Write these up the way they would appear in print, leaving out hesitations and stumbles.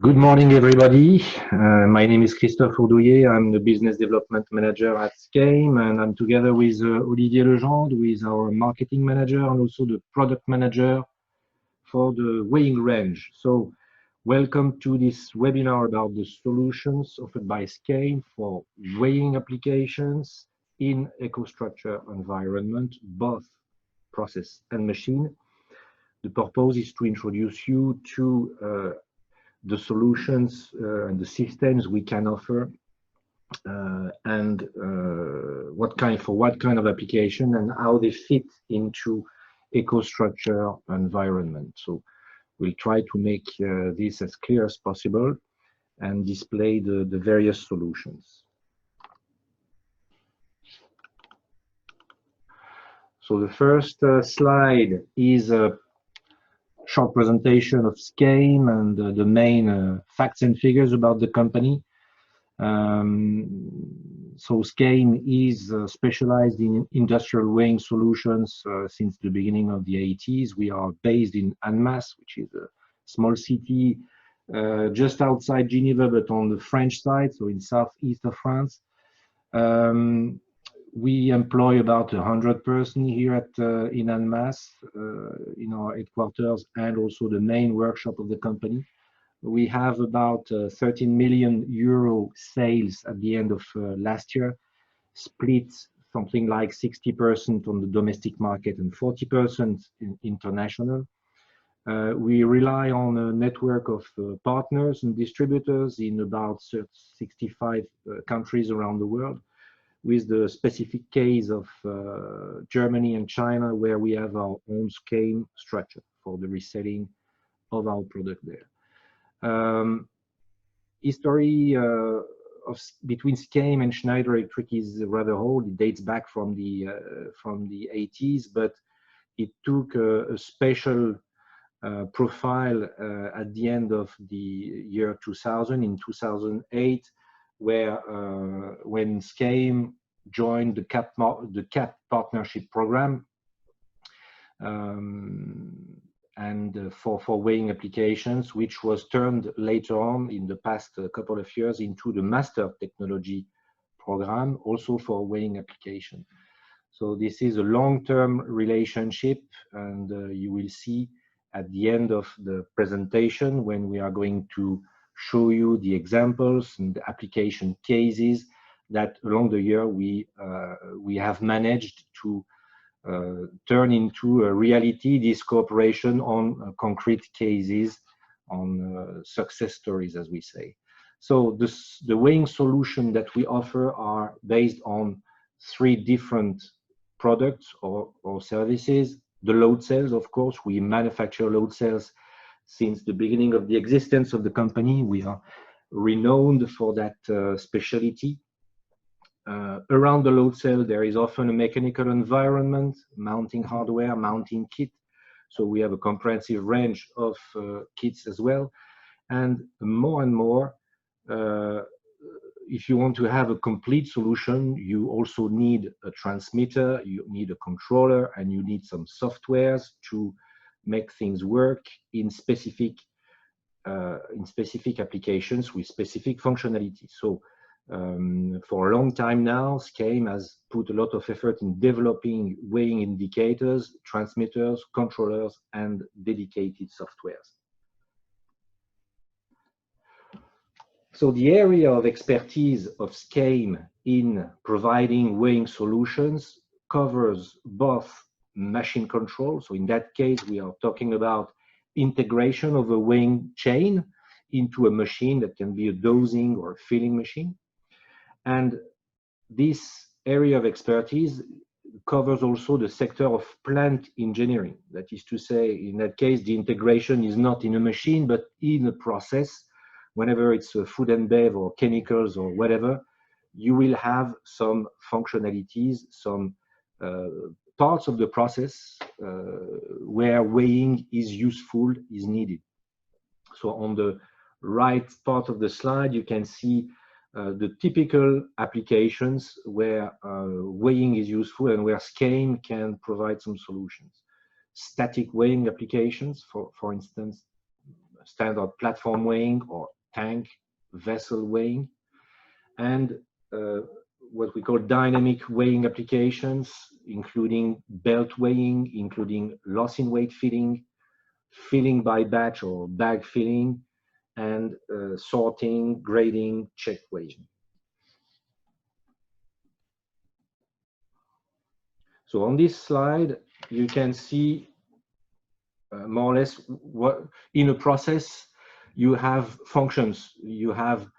Good morning, everybody. My name is Christophe Ourdouillet. I'm the Business Development Manager at SCAIME, and I'm together with Olivier Legendre, who is our Marketing Manager and also the Product Manager for the weighing range. So welcome to this webinar about the solutions offered by SCAIME for weighing applications in EcoStruxure environment, both process and machine. The purpose is to introduce you to the solutions and the systems we can offer and what kind of application and how they fit into EcoStruxure environment. So we'll try to make this as clear as possible and display the various solutions. So the first slide is a short presentation of SCAIME and the main facts and figures about the company. So SCAIME is specialized in industrial weighing solutions since the beginning of the 80s. We are based in Annemasse, which is a small city just outside Geneva, but on the French side, so in southeast of France. We employ about 100 persons here at in Annemasse, in our headquarters, and also the main workshop of the company. We have about 13 million euro sales at the end of last year, split something like 60% on the domestic market and 40% in international. We rely on a network of partners and distributors in about 65 countries around the world, with the specific case of Germany and China, where we have our own SCAIME structure for the reselling of our product there. History between SCAIME and Schneider Electric is rather old. It dates back from the 80s, but it took a special profile at the end of the year 2000, in 2008, where when SCAIME joined the CAP partnership program and for weighing applications, which was turned later on in the past couple of years into the master technology program, also for weighing application. So this is a long-term relationship, and you will see at the end of the presentation, when we are going to show you the examples and the application cases, that along the year we have managed to turn into a reality, this cooperation on concrete cases, on success stories, as we say. So the weighing solution that we offer are based on 3 different products or services. The load cells, of course, we manufacture load cells since the beginning of the existence of the company. We are renowned for that specialty. Around the load cell, there is often a mechanical environment, mounting hardware, mounting kit. So we have a comprehensive range of kits as well. And more, if you want to have a complete solution, you also need a transmitter, you need a controller, and you need some softwares to make things work in specific applications with specific functionality. So for a long time now, SCAIME has put a lot of effort in developing weighing indicators, transmitters, controllers, and dedicated softwares. So the area of expertise of SCAIME in providing weighing solutions covers both machine control. So in that case, we are talking about integration of a weighing chain into a machine that can be a dosing or a filling machine. And this area of expertise covers also the sector of plant engineering. That is to say, in that case, the integration is not in a machine, but in a process. Whenever it's food and bev or chemicals or whatever, you will have some functionalities, some parts of the process where weighing is useful, is needed. So on the right part of the slide, you can see the typical applications where weighing is useful and where SCAIME can provide some solutions. Static weighing applications, for instance, standard platform weighing or tank vessel weighing, and what we call dynamic weighing applications, including belt weighing, including loss in weight filling, filling by batch or bag filling, and sorting, grading, check weighing. So on this slide, you can see more or less what in a process you have functions. You have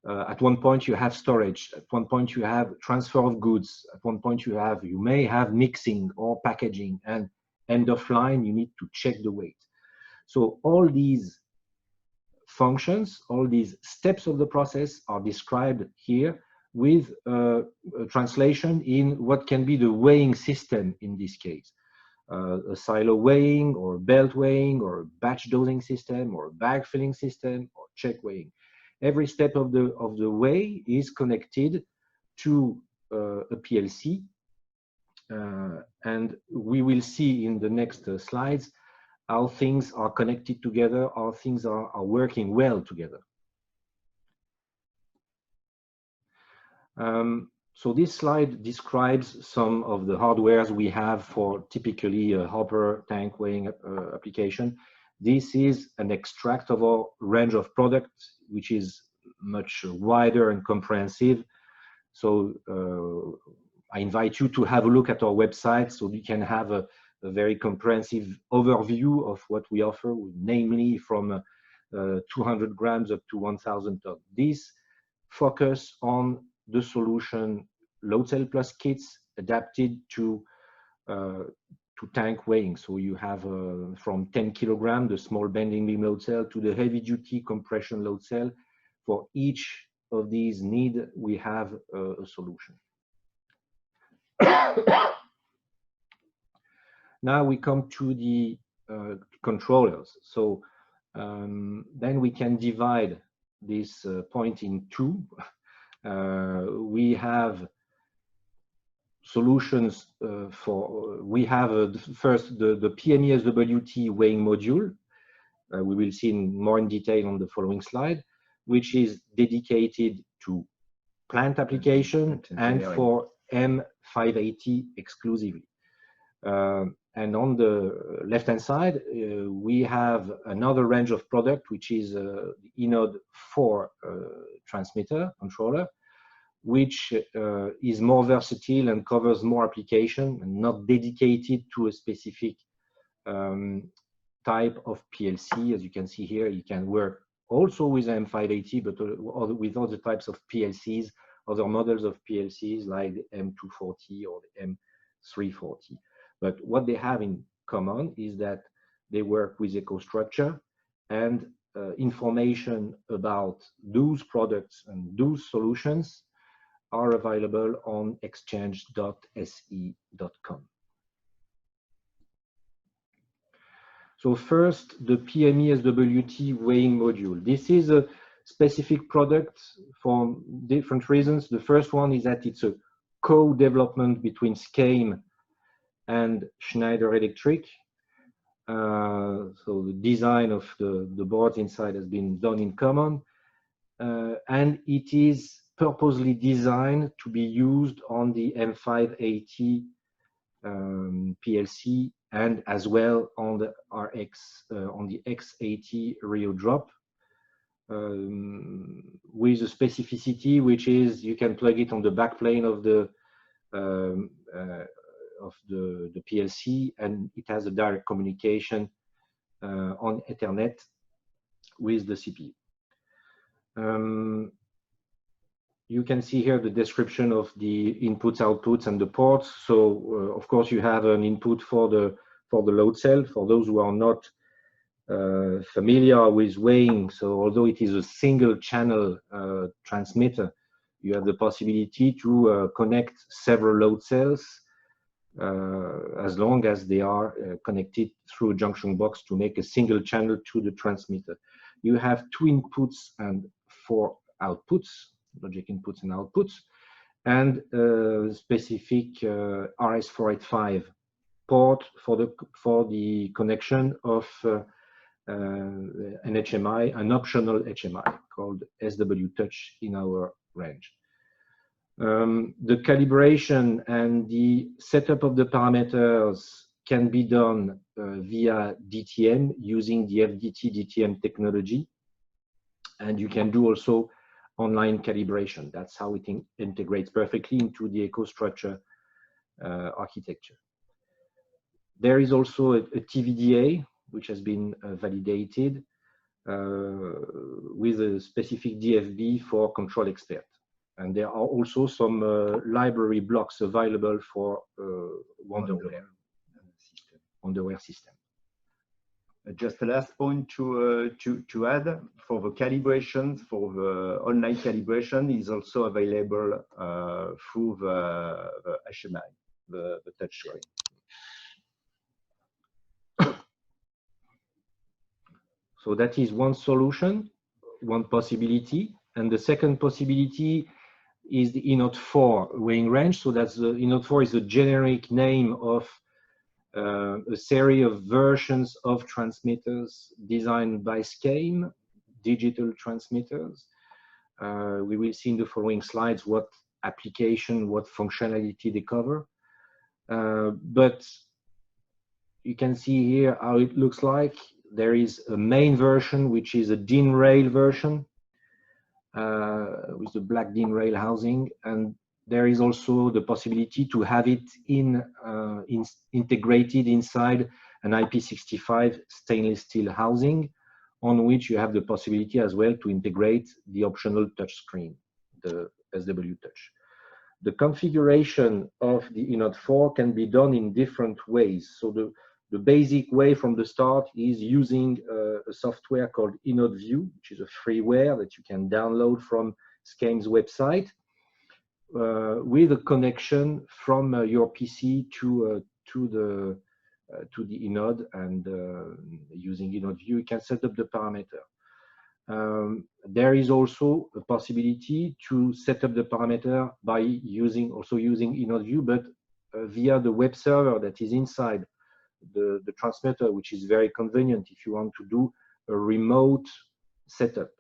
at one point you have storage. At one point you have transfer of goods. At one point you may have mixing or packaging, and end of line you need to check the weight. So all these functions, all these steps of the process are described here with a translation in what can be the weighing system in this case. A silo weighing or belt weighing or a batch dosing system or a bag filling system or check weighing. Every step of the weigh is connected to a PLC, and we will see in the next slides how things are connected together, how things are working well together. So this slide describes some of the hardwares we have for typically a hopper tank weighing application. This is an extract of our range of products, which is much wider and comprehensive. So I invite you to have a look at our website so you can have a very comprehensive overview of what we offer, namely from 200 grams up to 1,000 tons. This focus on the solution locel plus kits adapted to tank weighing. So you have from 10 kilograms, the small bending beam load cell, to the heavy duty compression load cell. For each of these needs, we have a solution. Now we come to the controllers. So then we can divide this point in two. We have solutions we have first the PMESWT weighing module. We will see more in detail on the following slide, which is dedicated to plant application and for M580 exclusively. And on the left-hand side, we have another range of product, which is the eNody 4 transmitter controller, which is more versatile and covers more application and not dedicated to a specific type of PLC. As you can see here, you can work also with M580, but with other types of PLCs, other models of PLCs like the M240 or the M340. But what they have in common is that they work with EcoStruxure, and information about those products and those solutions are available on exchange.se.com. So first, the PMESWT weighing module. This is a specific product for different reasons. The first one is that it's a co-development between SCAIME and Schneider Electric. So the design of the boards inside has been done in common, and it is purposely designed to be used on the M580 PLC and as well on the X80 Rio drop, with a specificity which is you can plug it on the backplane of the PLC, and it has a direct communication on Ethernet with the CPU. You can see here the description of the inputs, outputs, and the ports. So of course you have an input for the load cell. For those who are not familiar with weighing, so although it is a single channel transmitter, you have the possibility to connect several load cells as long as they are connected through a junction box to make a single channel to the transmitter. You have 2 inputs and 4 outputs, logic inputs and outputs, and specific RS485 port for the connection of an HMI, an optional HMI called SW Touch in our range. The calibration and the setup of the parameters can be done via DTM using the FDT DTM technology. And you can do also online calibration. That's how it integrates perfectly into the EcoStruxure architecture. There is also a TVDA, which has been validated with a specific DFB for control expert. And there are also some library blocks available for Wonderware system. Just a last point to add, for the calibration, for the online calibration is also available through the HMI, the touchscreen. So that is one solution, one possibility. And the second possibility is the eNode 4 weighing range. So that's the eNode 4 is a generic name of a series of versions of transmitters designed by SCAIME, digital transmitters. We will see in the following slides what application, what functionality they cover. But you can see here how it looks like. There is a main version, which is a DIN rail version with the black DIN rail housing. And there is also the possibility to have it integrated inside an IP65 stainless steel housing, on which you have the possibility as well to integrate the optional touch screen, the SW Touch. The configuration of the eNode 4 can be done in different ways. So the basic way from the start is using a software called eNode View, which is a freeware that you can download from SCAIME's website. With a connection from your PC to the eNode, and using eNode View, you can set up the parameter. There is also a possibility to set up the parameter by using eNode View, but via the web server that is inside the transmitter, which is very convenient if you want to do a remote setup.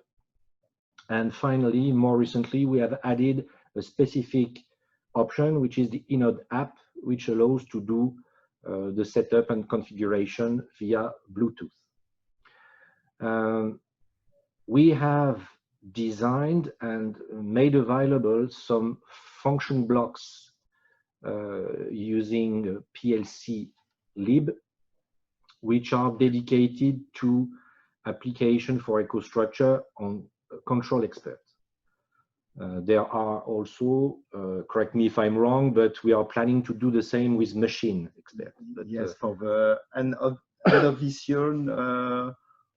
And finally, more recently, we have added a specific option, which is the eNode app, which allows to do the setup and configuration via Bluetooth. We have designed and made available some function blocks using PLC lib, which are dedicated to application for EcoStruxure on control expert. There are also, correct me if I'm wrong, but we are planning to do the same with machine expert. But, yes, for the end of this year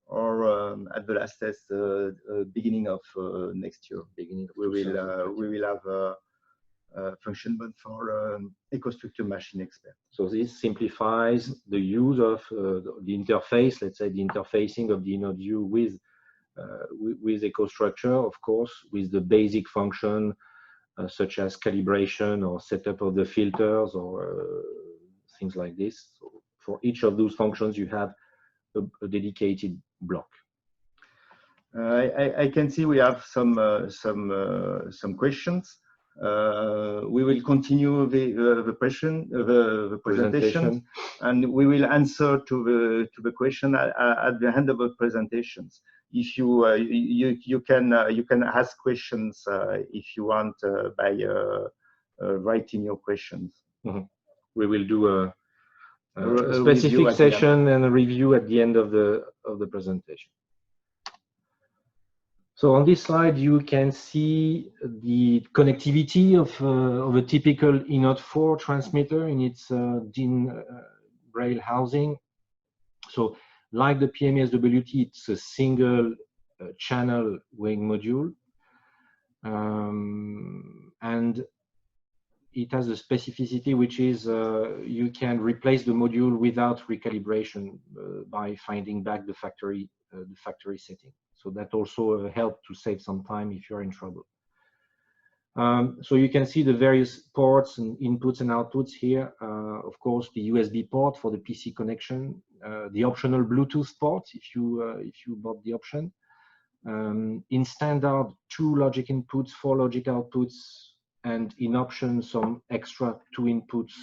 or at the last test, beginning of next year. We will have a function button for EcoStruxure machine expert. So this simplifies the use of the interface, let's say the interfacing of the eNode View with EcoStruxure, of course, with the basic function such as calibration or setup of the filters or things like this. So for each of those functions, you have a dedicated block. I can see we have some questions. We will continue the presentation, and we will answer to the question at the end of the presentations. If you can ask questions if you want by writing your questions. Mm-hmm. We will do a specific session and a review at the end of the presentation. So on this slide, you can see the connectivity of a typical eNode 4 transmitter in its DIN rail housing. So like the PMESWT, it's a single channel weighing module. And it has a specificity, which is you can replace the module without recalibration by finding back the factory setting. So that also helps to save some time if you're in trouble. So you can see the various ports and inputs and outputs here. Of course, the USB port for the PC connection, the optional Bluetooth port if you bought the option. In standard, 2 logic inputs, 4 logic outputs, and in option some extra 2 inputs,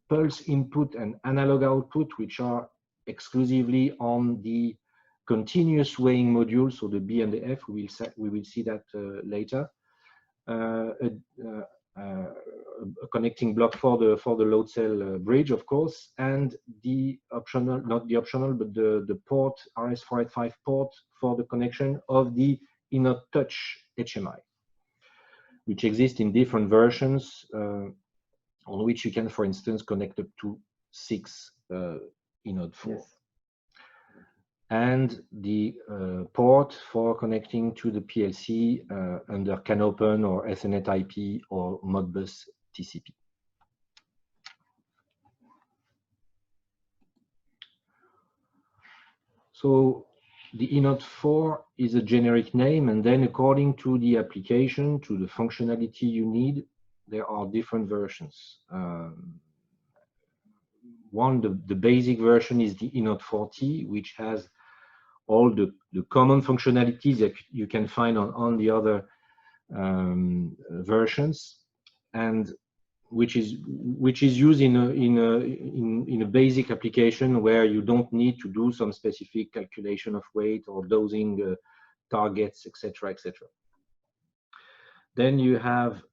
pulse input and analog output, which are exclusively on the continuous weighing module, so the B and the F. We will see that later. A connecting block for the load cell bridge, of course, and the optional, not the optional, but the port, RS485 port for the connection of the eNode Touch HMI, which exists in different versions, on which you can, for instance, connect up to 6 eNode 4. Yes. And the port for connecting to the PLC under CANopen or Ethernet IP or Modbus TCP. So the eNode 4 is a generic name, and then according to the application, to the functionality you need, there are different versions. The basic version is the eNode 4T, which has all the common functionalities that you can find on the other versions, and which is used in a basic application where you don't need to do some specific calculation of weight or dosing targets, etc., etc. Then you have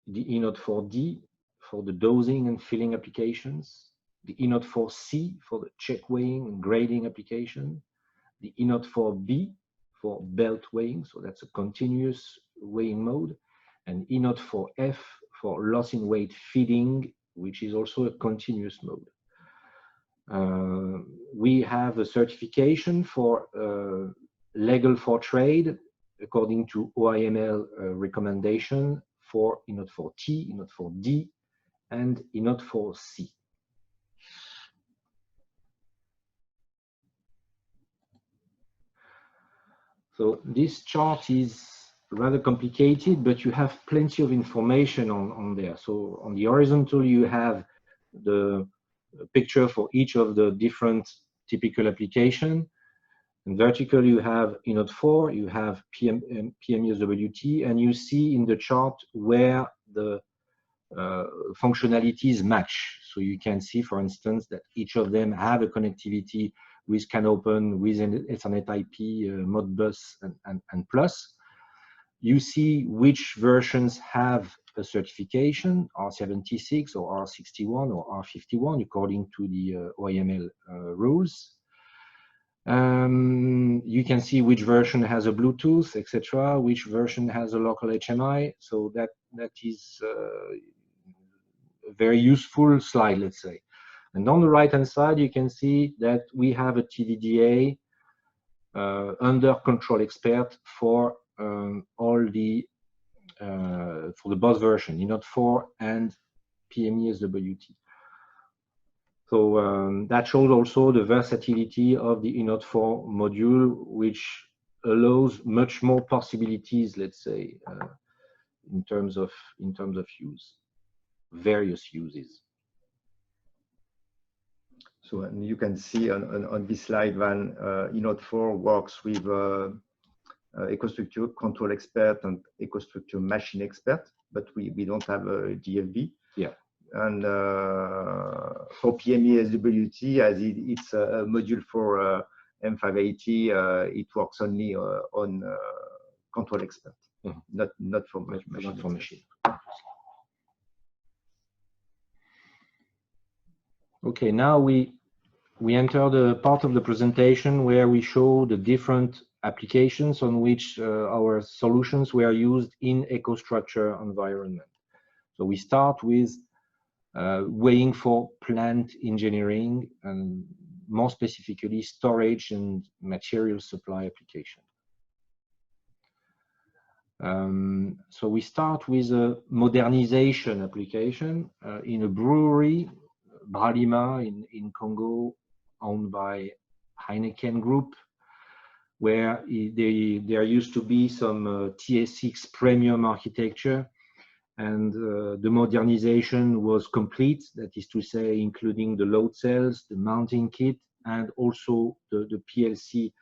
the eNode 4D for the dosing and filling applications, the eNode 4C for the check weighing and grading application, the eNode 4B for belt weighing, so that's a continuous weighing mode, and eNode 4F for loss in weight feeding, which is also a continuous mode. We have a certification for legal for trade according to OIML recommendation for eNode 4T, eNode 4D, and eNode 4C. So this chart is rather complicated, but you have plenty of information on there. So on the horizontal, you have the picture for each of the different typical application. And vertical, you have eNode 4, you have PMESWT, and you see in the chart where the functionalities match. So you can see, for instance, that each of them have a connectivity with CANopen, with Ethernet IP, Modbus, and Plus. You see which versions have a certification, R76 or R61 or R51, according to the OIML rules. You can see which version has a Bluetooth, etc., which version has a local HMI. So that is a very useful slide, let's say. And on the right-hand side, you can see that we have a TDDA under Control Expert for all the for the both version, eNode 4 and PMESWT. So that shows also the versatility of the eNode 4 module, which allows much more possibilities, let's say, in terms of use, various uses. So and you can see on this slide when eNode 4 works with EcoStruxure Control Expert and EcoStruxure Machine Expert, but we don't have a GFB. Yeah. And for PMESWT, as it's a module for M580, it works only on Control Expert, not for machine. Okay, now we enter the part of the presentation where we show the different applications on which our solutions were used in EcoStruxure environment. So we start with weighing for plant engineering and more specifically storage and material supply application. So we start with a modernization application in a brewery, Bralima in Congo, owned by Heineken Group. where there used to be some TS6 premium architecture, and the modernization was complete, that is to say, including the load cells, the mounting kit, and also the PLC,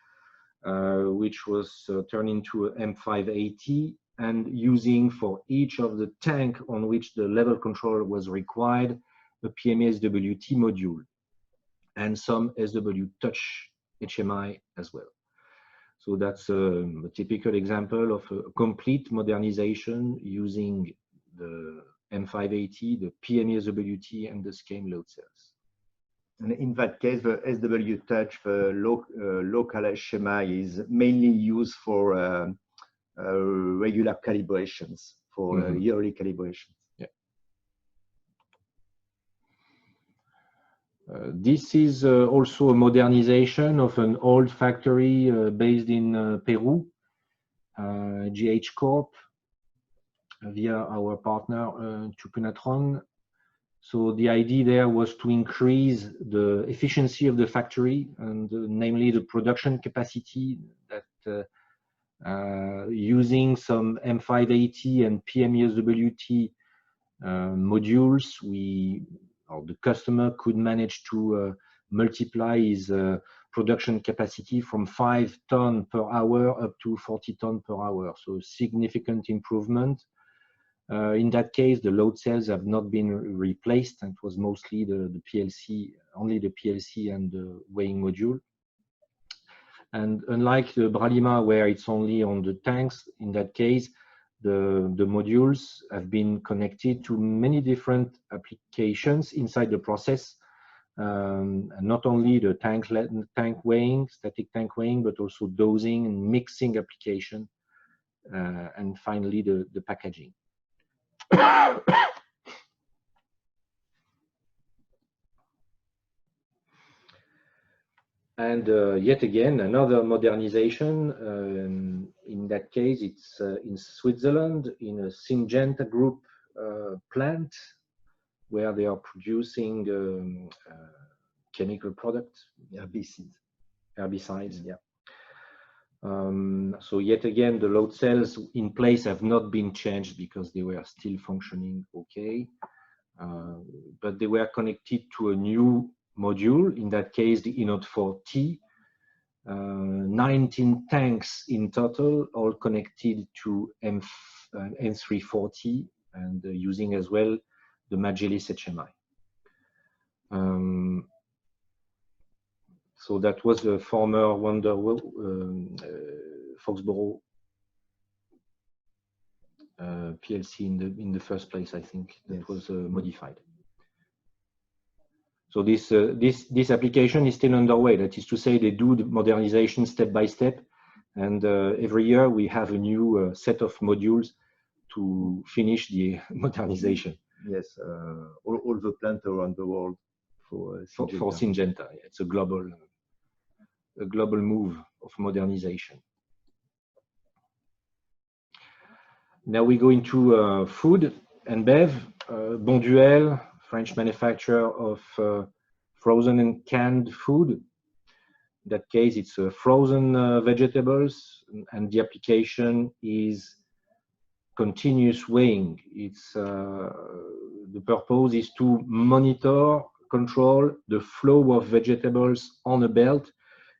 which was turned into an M580, and using for each of the tank on which the level control was required, a PMESWT module, and some SW touch HMI as well. So that's a typical example of a complete modernization using the M580, the PMESWT, and the SCAIME load cells. And in that case, the SW touch, the local HMI, is mainly used for regular calibrations, for yearly calibrations. Yeah. This is also a modernization of an old factory based in Peru, GH Corp, via our partner Chupunatron. So the idea there was to increase the efficiency of the factory, and namely the production capacity, that using some M580 and PMESWT modules, the customer could manage to multiply his production capacity from 5 tons per hour up to 40 tons per hour. So significant improvement. In that case, the load cells have not been replaced, and it was mostly the PLC, only the PLC and the weighing module. And unlike the Bralima, where it's only on the tanks, in that case, the modules have been connected to many different applications inside the process, and not only the tank weighing, static tank weighing, but also dosing and mixing application, and finally the packaging. And yet again, another modernization. In that case, it's in Switzerland, in a Syngenta Group plant, where they are producing chemical products, herbicides, yeah. So yet again, the load cells in place have not been changed because they were still functioning okay, but they were connected to a new module, in that case the eNode 4T, 19 tanks in total, all connected to N340, and using as well the Magellis HMI. So that was the former Foxborough PLC in the first place, I think, that was modified. So this application is still underway. That is to say, they do the modernization step by step, and every year we have a new set of modules to finish the modernization. Yes, all the plants around the world for Syngenta. It's a global move of modernization. Now we go into food and bev. Bonduelle, French manufacturer of frozen and canned food. In that case, it's frozen vegetables, and the application is continuous weighing. It's the purpose is to monitor, control the flow of vegetables on a belt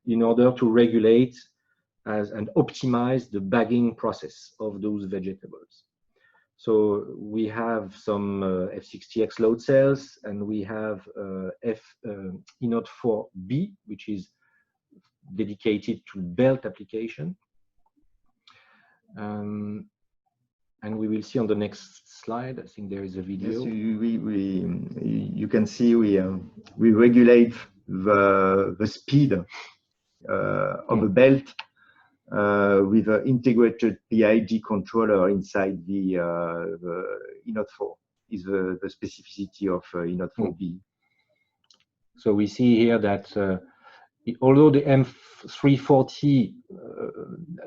in order to regulate and optimize the bagging process of those vegetables. So we have some F60X load cells, and we have eNode 4B, which is dedicated to belt application. And we will see on the next slide. I think there is a video. Yes, you can see we regulate the speed of a belt with an integrated PID controller inside the eNode 4. Is the specificity of eNode 4B. So we see here that although the M340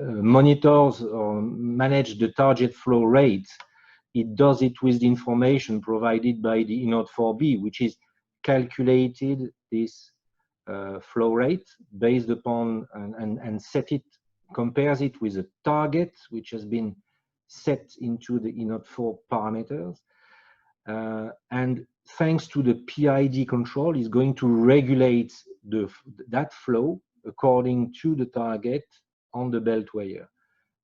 monitors or manage the target flow rate, it does it with the information provided by the eNode 4B, which is calculated this flow rate based upon and set it compares it with a target which has been set into the eNode 4 parameters. And thanks to the PID control, is going to regulate that flow according to the target on the belt weigher.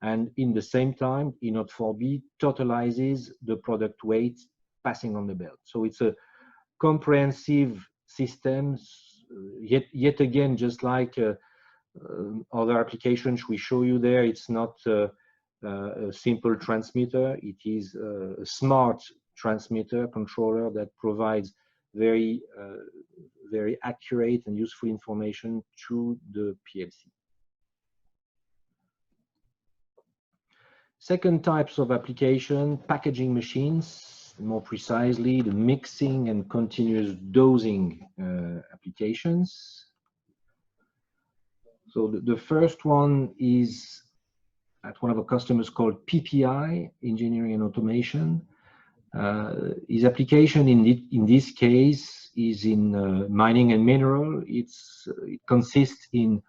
And in the same time, eNode 4B totalizes the product weight passing on the belt. So it's a comprehensive system, yet again, just like other applications we show you there, it's not a simple transmitter. It is a smart transmitter controller that provides very accurate and useful information to the PLC. Second types of application, packaging machines, more precisely the mixing and continuous dosing applications. So the first one is at one of our customers called PPI, Engineering and Automation. His application in this case is in mining and mineral. It consists in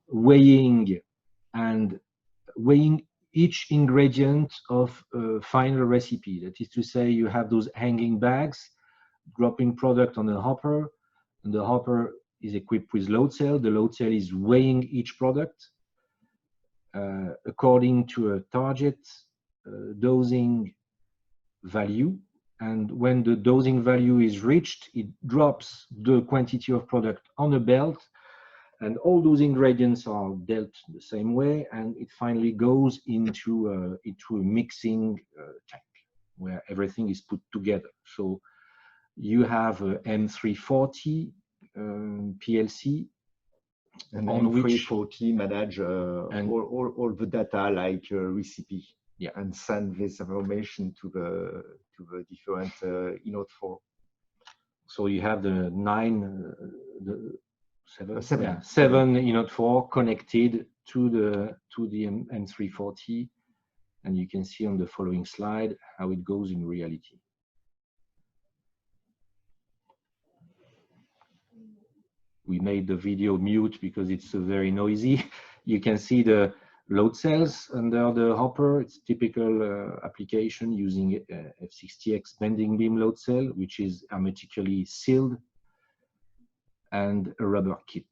weighing each ingredient of a final recipe. That is to say, you have those hanging bags, dropping product on a hopper, and the hopper is equipped with load cell. The load cell is weighing each product according to a target dosing value. And when the dosing value is reached, it drops the quantity of product on a belt, and all those ingredients are dealt the same way, and it finally goes into a mixing tank where everything is put together. So you have a M340 PLC, and on M340 manage all the data like recipe, yeah, and send this information to the different eNode 4. So you have the seven eNode 4 connected to the M340, and you can see on the following slide how it goes in reality. We made the video mute because it's very noisy. You can see the load cells under the hopper. It's typical application using F60X bending beam load cell, which is hermetically sealed, and a rubber kit.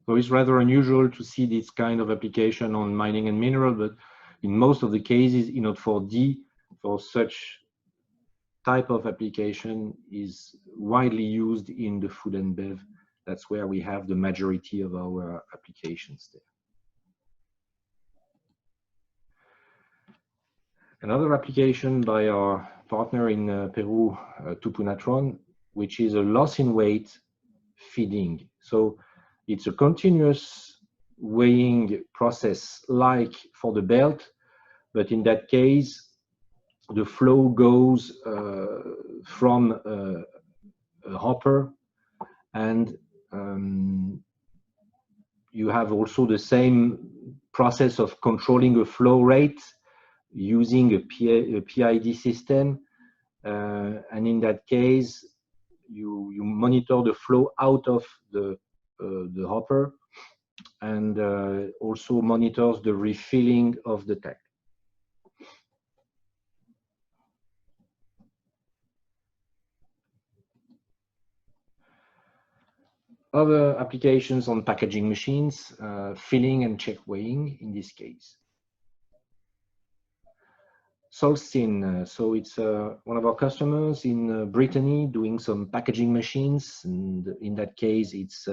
So it's rather unusual to see this kind of application on mining and mineral, but in most of the cases, eNode 4D for such type of application is widely used in the food and bev. That's where we have the majority of our applications there. Another application by our partner in Peru, Tupunatron, which is a loss in weight feeding. So it's a continuous weighing process like for the belt, but in that case, the flow goes from a hopper, and you have also the same process of controlling a flow rate using a PID system, and in that case, you monitor the flow out of the hopper, and also monitors the refilling of the tank. Other applications on packaging machines, filling and check weighing in this case. Solstin, so it's one of our customers in Brittany doing some packaging machines, and in that case it's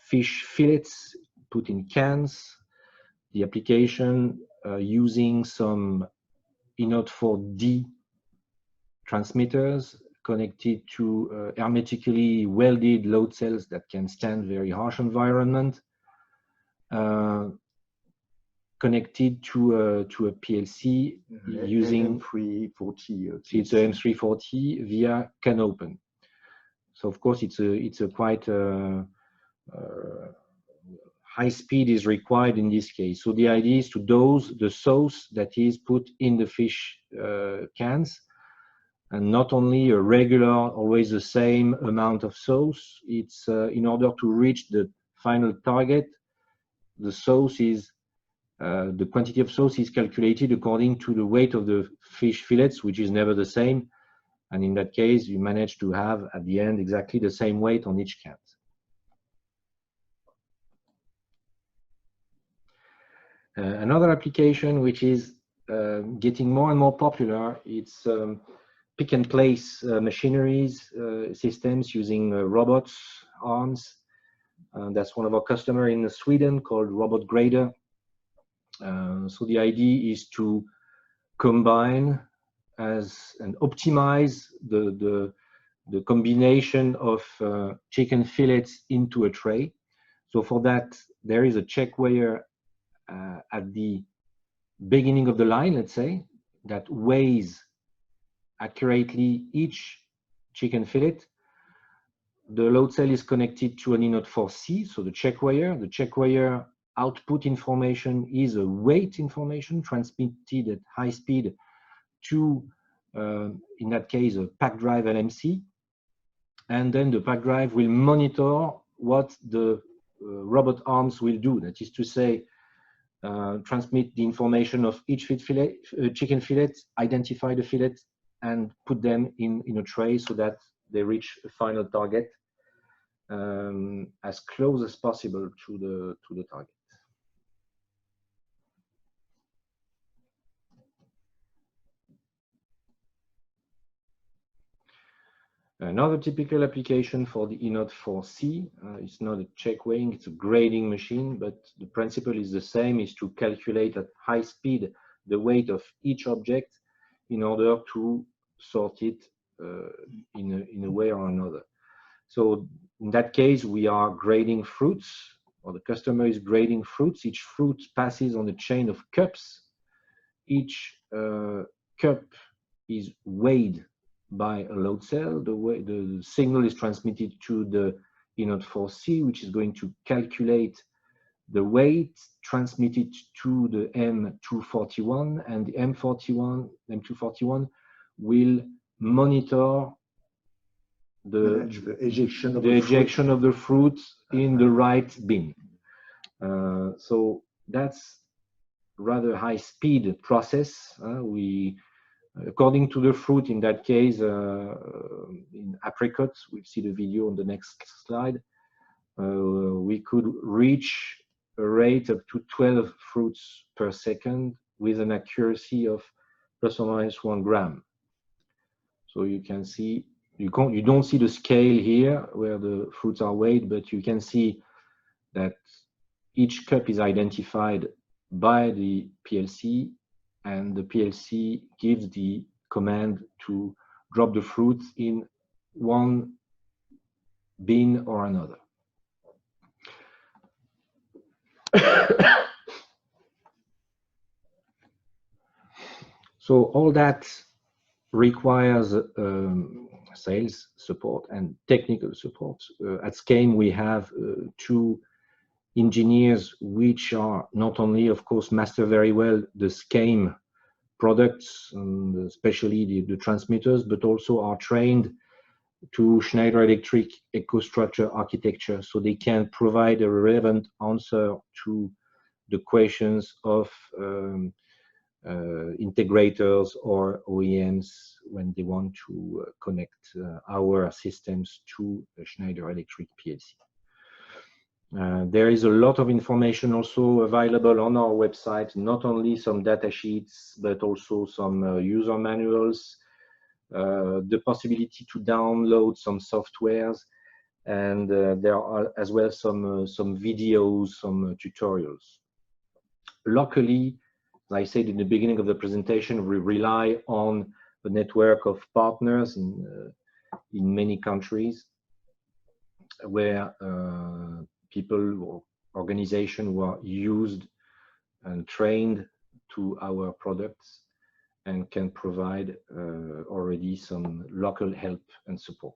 fish fillets put in cans. The application using some eNode 4D transmitters connected to hermetically welded load cells that can stand very harsh environment, connected to a PLC using M340. It's a M340 via CAN open. So of course it's a quite high speed is required in this case. So the idea is to dose the sauce that is put in the fish cans, and not only a regular, always the same amount of sauce. It's in order to reach the final target, the sauce is the quantity of sauce is calculated according to the weight of the fish fillets, which is never the same. And in that case, you manage to have at the end exactly the same weight on each can. Another application which is getting more and more popular, it's pick and place machineries, systems using robots, arms. That's one of our customers in Sweden called Robot Grader. So the idea is to combine and optimize the combination of chicken fillets into a tray. So for that, there is a check weigher at the beginning of the line, let's say, that weighs accurately each chicken fillet. The load cell is connected to an eNode 4C, so the check weigher. The check weigher output information is a weight information transmitted at high speed to, in that case, a pack drive LMC. And then the pack drive will monitor what the robot arms will do. That is to say, transmit the information of each chicken fillet, identify the fillet, and put them in a tray so that they reach a final target as close as possible to the target. Another typical application for the eNode 4C, it's not a check weighing, it's a grading machine, but the principle is the same, is to calculate at high speed the weight of each object in order to sort it in a way or another. So in that case, we are grading fruits, or the customer is grading fruits. Each fruit passes on a chain of cups. Each cup is weighed by a load cell. The signal is transmitted to the eNode 4C, which is going to calculate the weight, transmitted to the M241, and the M241 will monitor the ejection of the fruit in the right bin. So that's rather high speed process. According to the fruit, in that case, in apricots, we'll see the video on the next slide, we could reach a rate up to 12 fruits per second with an accuracy of plus or minus 1 gram. So you can see, you don't see the scale here where the fruits are weighed, but you can see that each cup is identified by the PLC, and the PLC gives the command to drop the fruit in one bin or another. So all that requires sales support and technical support. At SCAIME, we have 2 engineers which are not only, of course, master very well the SCAIME products, and especially the transmitters, but also are trained to Schneider Electric EcoStruxure architecture, so they can provide a relevant answer to the questions of integrators or OEMs when they want to connect our systems to a Schneider Electric PLC. There is a lot of information also available on our website, not only some data sheets, but also some user manuals, the possibility to download some softwares, and there are as well some videos, some tutorials. Locally, as I said in the beginning of the presentation, we rely on a network of partners in many countries where people or organizations who are used and trained to our products and can provide already some local help and support.